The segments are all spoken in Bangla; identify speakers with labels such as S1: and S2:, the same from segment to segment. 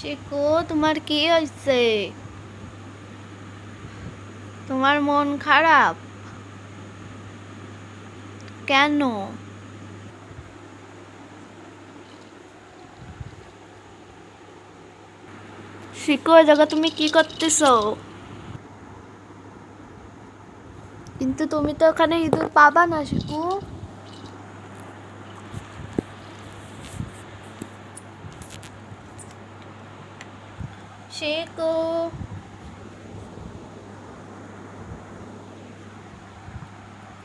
S1: শিকো, তোমার কি হয়েছে? তোমার মন খারাপ কেন? শিকো, এ জায়গা তুমি কি করতেছো? কিন্তু তুমি তো ওখানে ইঁদুর পাবা না শিকু। শিকু,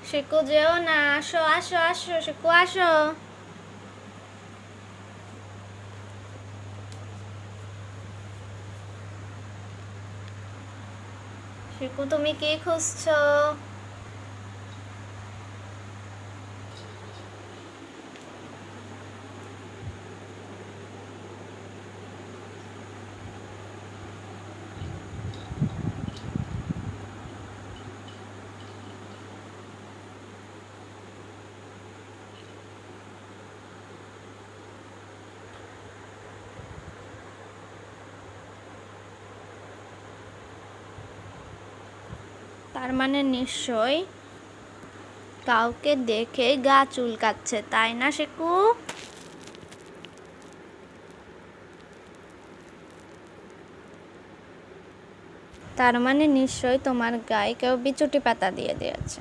S1: শিকু যেও না, আসো আসো আসো শিকু আসো। শিকু, তুমি কি খুঁজছো? তার মানে নিশ্চয় কাউকে দেখে গা চুলকাচ্ছে, তাই না শিকু? তার মানে নিশ্চয় তোমার গায়ে কেউ বিচুটি পাতা দিয়ে দিয়েছে।